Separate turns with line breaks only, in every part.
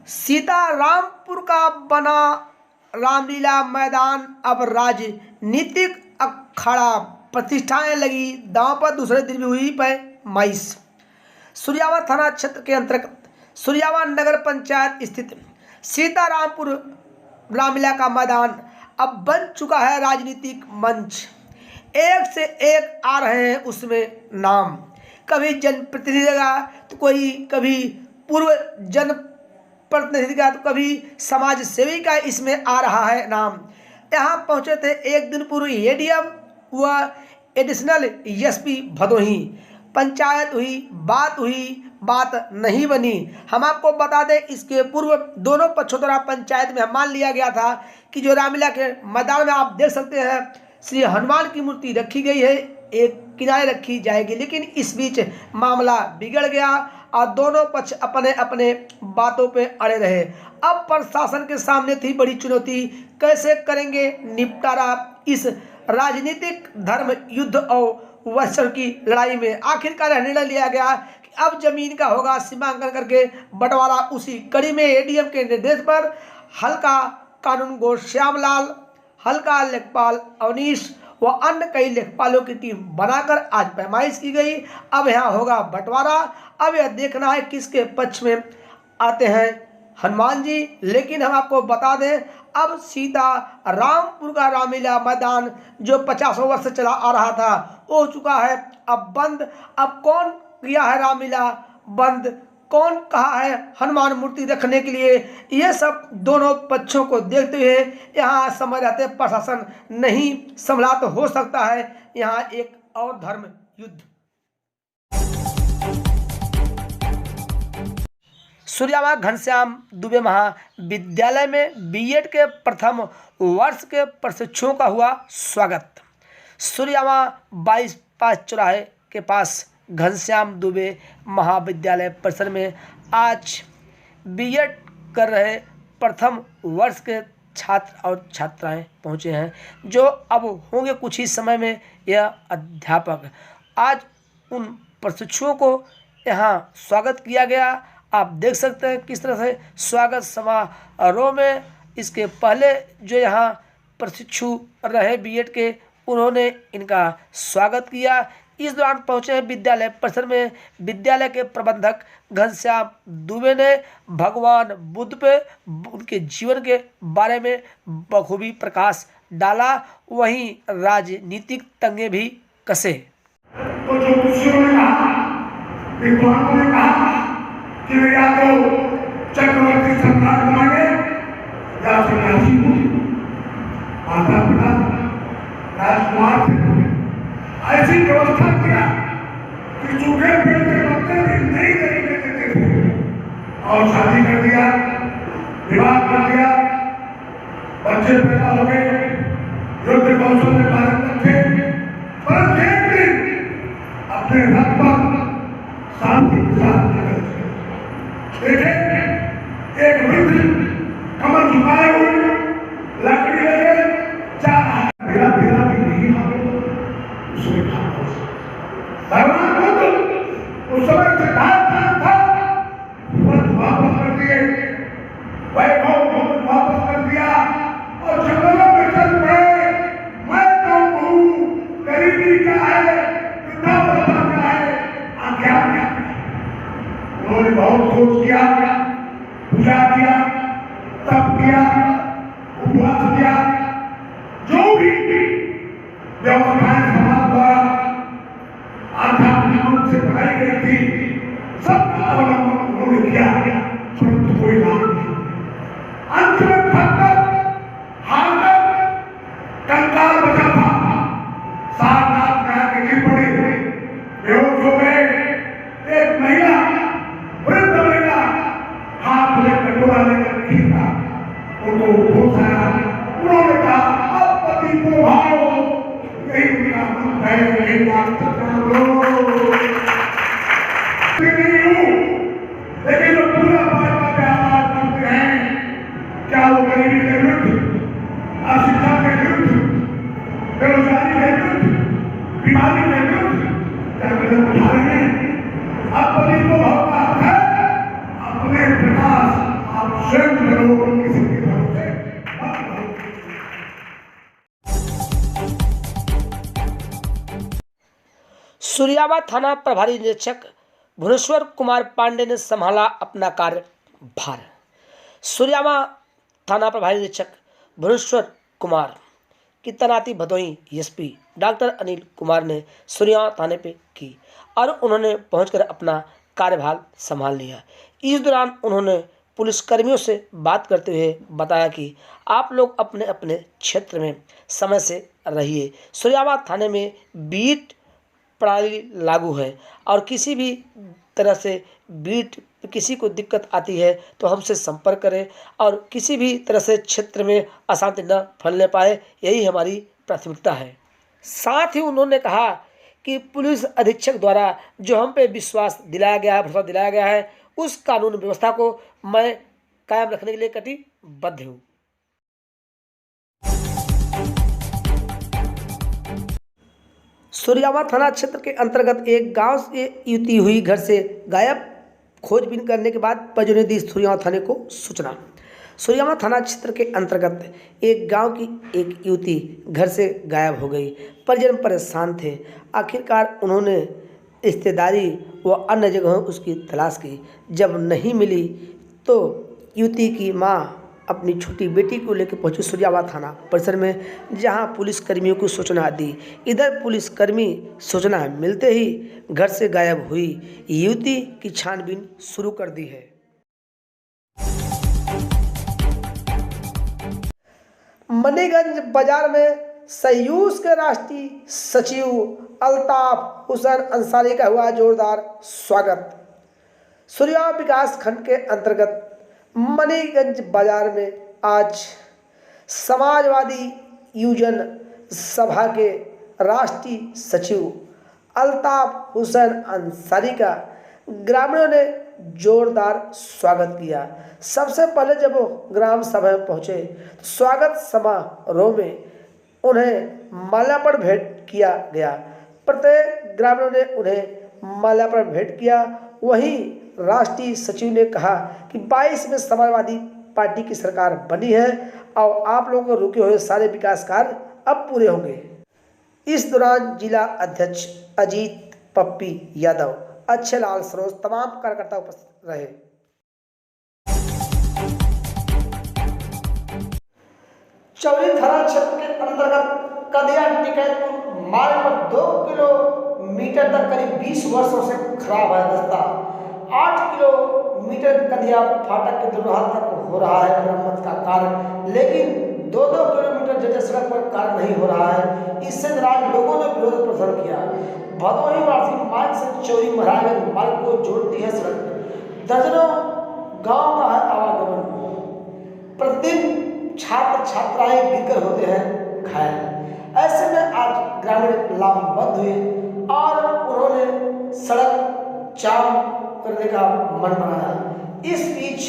सीतारामपुर का बना रामलीला मैदान अब राजनीतिक अखाड़ा, प्रतिष्ठाएं लगी दांव पर, दूसरे दिन भी हुई पैमाइश। सुरजावा थाना क्षेत्र के अंतर्गत सुरजावा नगर पंचायत स्थित सीतारामपुर रामलीला का मैदान अब बन चुका है राजनीतिक मंच। एक से एक आ रहे हैं उसमें नाम, कभी जनप्रतिनिधि का तो कोई, कभी पूर्व जनप्रतिनिधि का तो कभी समाज सेवी का इसमें आ रहा है नाम। यहाँ पहुँचे थे एक दिन पूर्व एडीएम व एडिशनल एसपी भदोही। पंचायत हुई, बात नहीं बनी। हम आपको बता दें, इसके पूर्व दोनों पक्षों द्वारा पंचायत में मान लिया गया था कि जो रामलीला के मैदान में आप देख सकते हैं श्री हनुमान की मूर्ति रखी गई है, एक किनारे रखी जाएगी, लेकिन इस बीच मामला बिगड़ गया और दोनों पक्ष अपने अपने बातों पे अड़े रहे। अब प्रशासन के सामने थी बड़ी चुनौती, कैसे करेंगे निपटारा इस राजनीतिक धर्म युद्ध और वर्षण की लड़ाई में। आखिरकार निर्णय लिया गया कि अब जमीन का होगा सीमांकन करके बंटवारा। उसी कड़ी में एडीएम के निर्देश पर हल्का कानूनगो श्यामलाल, हल्का लेखपाल अवनीश व अन्य कई लेखपालों की टीम बनाकर आज पैमाइश की गई। अब यहाँ होगा बंटवारा। अब यह देखना है किसके पक्ष में आते हैं हनुमान जी। लेकिन हम आपको बता दें, अब सीतारामपुर का रामलीला मैदान जो 50 वर्ष से चला आ रहा था हो चुका है अब बंद। अब कौन किया है रामलीला बंद, कौन कहा है हनुमान मूर्ति रखने के लिए, ये सब दोनों पक्षों को देखते हुए यहाँ समझ रहते प्रशासन नहीं संभला तो हो सकता है यहाँ एक और धर्म युद्ध। सुरजावा घनश्याम दुबे महाविद्यालय में बीएड के प्रथम वर्ष के प्रशिक्षुओं का हुआ स्वागत। सुरजावा बाईपास चौराहे के पास घनश्याम दुबे महाविद्यालय परिसर में आज बीएड कर रहे प्रथम वर्ष के छात्र और छात्राएं पहुंचे हैं, जो अब होंगे कुछ ही समय में यह अध्यापक। आज उन प्रशिक्षुओं को यहाँ स्वागत किया गया। आप देख सकते हैं किस तरह से स्वागत समारोह में इसके पहले जो यहाँ प्रशिक्षु रहे बीएड के, उन्होंने इनका स्वागत किया। इस दौरान पहुंचे हैं विद्यालय परिसर में विद्यालय के प्रबंधक घनश्याम दुबे ने भगवान बुद्ध पे उनके जीवन के बारे में बखूबी प्रकाश डाला, वहीं राजनीतिक तंगे भी कसे।
तो जो ऋषियों ने कहा, विद्वानों ने कहा कि वे या तो चक्रवर्ती सम्राट बनेंगे या सन्यासी होंगे, माता पिता राजकुमार थे। ऐसी व्यवस्था किया कि सूखे पेड़ के पत्ते भी नहीं देते थे और शादी कर दिया, विवाह कर दिया, बच्चे पैदा हो गए, युद्ध कौशल में पारंगत थे। पर एक दिन अपने रथ पर शांति के साथ निकल देखे एक वृद्ध कमर झुकाए हुए लकड़ी लेके जा रहा है। मेरा भी नहीं भगवान बुद्ध उस समय सिद्धार्थ था, वापस कर दिए, वैभव वापस कर दिया और जंगलों में चल पड़े। मैं तो हूँ, गरीबी क्या है, वृद्धावस्था क्या है, आज्ञा क्या है। उन्होंने बहुत सोच किया, पूजा किया, तप किया, उपवास किया, जो भी व्यवस्थाएं समाज द्वारा आध्यात्मिक रूप से बनाई गई थी, सबका अवलंबन उन्होंने किया, परंतु कोई लाभ नहीं। अंत में थककर हारकर कंकाल बचा था, सारनाथ में आके गिर पड़े, बेहोश हो गए। एक महिला, वृद्ध महिला, हाथ में कटोरा लेकर खींचा, उनको होश आया। उन्होंने कहा अब पति को भाव, यही उनका मन है, यही बात नहीं हूँ। लेकिन जो पूरा भाजपा पे आवाज करते हैं, क्या वो गरीबी के विरुद्ध, अशिक्षा के विरुद्ध, बेरोजगारी के विरुद्ध, बीमारी के विरुद्ध क्या कदम उठा रहे हैं? अब पति को भाव है, अपने प्रकाश आप
सूर्यावा थाना प्रभारी निरीक्षक भुवनेश्वर कुमार पांडे ने संभाला अपना कार्यभार। सूर्यावा थाना प्रभारी निरीक्षक भुवनेश्वर कुमार की तैनाती भदोही एसपी डॉक्टर अनिल कुमार ने सूर्यावा थाने पे की और उन्होंने पहुंचकर अपना कार्यभार संभाल लिया। इस दौरान उन्होंने पुलिसकर्मियों से बात करते हुए बताया कि आप लोग अपने अपने क्षेत्र में समय से रहिए। सूर्यावा थाने में बीट प्रणाली लागू है और किसी भी तरह से बीट किसी को दिक्कत आती है तो हमसे संपर्क करें और किसी भी तरह से क्षेत्र में अशांति न फैलने पाए, यही हमारी प्राथमिकता है। साथ ही उन्होंने कहा कि पुलिस अधीक्षक द्वारा जो हम पे विश्वास दिलाया गया है, भरोसा दिलाया गया है, उस कानून व्यवस्था को मैं कायम रखने के लिए कटिबद्ध हूँ। सूर्यावा थाना क्षेत्र के अंतर्गत एक गांव से युवती हुई घर से गायब। खोजबीन करने के बाद परिजनों ने दी सूर्यावा थाने को सूचना। सूर्यावा थाना क्षेत्र के अंतर्गत एक गांव की एक युवती घर से गायब हो गई। परिजन परेशान थे। आखिरकार उन्होंने रिश्तेदारी व अन्य जगहों उसकी तलाश की। जब नहीं मिली तो युवती की मां अपनी छोटी बेटी को लेकर पहुंची सूर्यावा थाना परिसर में, जहां पुलिस कर्मियों को सूचना दी। इधर पुलिसकर्मी सूचना मिलते ही घर से गायब हुई युवती की छानबीन शुरू कर दी है। मणिगंज बाजार में सयूस के राष्ट्रीय सचिव अल्ताफ हुसैन अंसारी का हुआ जोरदार स्वागत। सूर्यावा विकास खंड के अंतर्गत मणिगंज बाजार में आज समाजवादी युवजन सभा के राष्ट्रीय सचिव अल्ताफ हुसैन अंसारी का ग्रामीणों ने जोरदार स्वागत किया। सबसे पहले जब वो ग्राम सभा में पहुंचे तो स्वागत समारोह में उन्हें माल्यार्पण भेंट किया गया। प्रत्येक ग्रामीणों ने उन्हें माल्यार्पण भेंट किया। वहीं राष्ट्रीय सचिव ने कहा कि 22 में समाजवादी पार्टी की सरकार बनी है और आप लोगों को रुके हुए सारे विकास कार्य अब पूरे होंगे। इस दौरान जिला अध्यक्ष अजीत पप्पी यादव, अच्छे लाल सरोज, तमाम कार्यकर्ता उपस्थित रहे। चौरी थाना क्षेत्र के अंतर्गत कदिया टिकैतपुर मार्ग पर 2 किलोमीटर तक करीब 20 वर्षों से खराब है रास्ता। 8 किलोमीटर कदिया फाटक के दोनों हाथ तक हो रहा है मरम्मत का कार्य, लेकिन 2-2 किलोमीटर जगह सड़क पर कार्य नहीं हो रहा है। इससे नाराज लोगों ने विरोध प्रदर्शन किया। भदोही वासी मार्ग से चौरी महाराजगंज मार्ग को जोड़ती है सड़क। दर्जनों गांव का है आवागमन। प्रतिदिन छात्र छात्राएं गिरकर होते हैं घायल। ऐसे में आज ग्रामीण लामबंद हुए और उन्होंने सड़क जाम करने का मन बनाया। इस बीच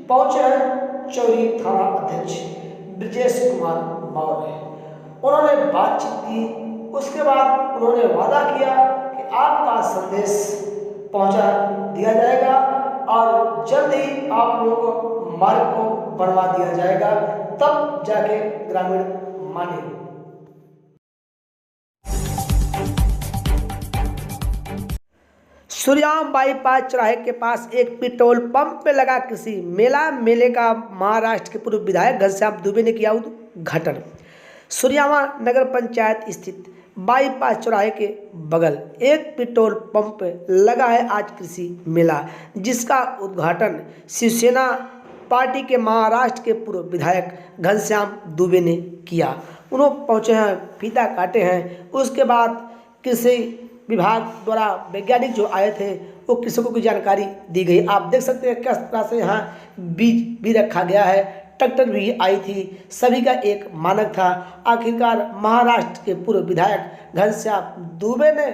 पहुंचे हैं चौरी थाना अध्यक्ष ब्रजेश कुमार मौर्य। उन्होंने बातचीत की। उसके बाद उन्होंने वादा किया कि आपका संदेश पहुंचा दिया जाएगा और जल्द ही आप लोगों को मार्ग को बनवा दिया जाएगा, तब जाके ग्रामीण माने। सूर्यावा बाईपास चौराहे के पास एक पेट्रोल पंप पे लगा कृषि मेले का महाराष्ट्र के पूर्व विधायक घनश्याम दुबे ने किया उद्घाटन। सूर्यावा नगर पंचायत स्थित बाईपास चौराहे के बगल एक पेट्रोल पंप पे लगा है आज कृषि मेला, जिसका उद्घाटन शिवसेना पार्टी के महाराष्ट्र के पूर्व विधायक घनश्याम दुबे ने किया। उन्होंने पहुंचे हैं, फीता काटे हैं। उसके बाद कृषि विभाग द्वारा वैज्ञानिक जो आए थे वो कृषकों की जानकारी दी गई। आप देख सकते हैं किस तरह से यहाँ बीज भी रखा गया है। ट्रैक्टर भी आई थी, सभी का एक मानक था। आखिरकार महाराष्ट्र के पूर्व विधायक घनश्याम दुबे ने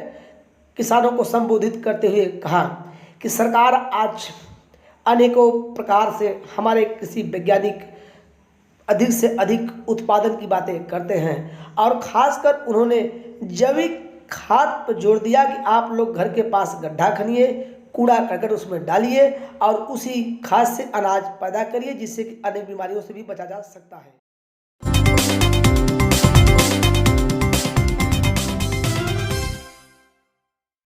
किसानों को संबोधित करते हुए कहा कि सरकार आज अनेकों प्रकार से हमारे कृषि वैज्ञानिक अधिक से अधिक उत्पादन की बातें करते हैं और खासकर उन्होंने जैविक खाद पर जोर दिया कि आप लोग घर के पास गड्ढा खनिए, कूड़ा करकट उसमें डालिए और उसी खाद से अनाज पैदा करिए, जिससे कि अन्य बीमारियों से भी बचा जा सकता है।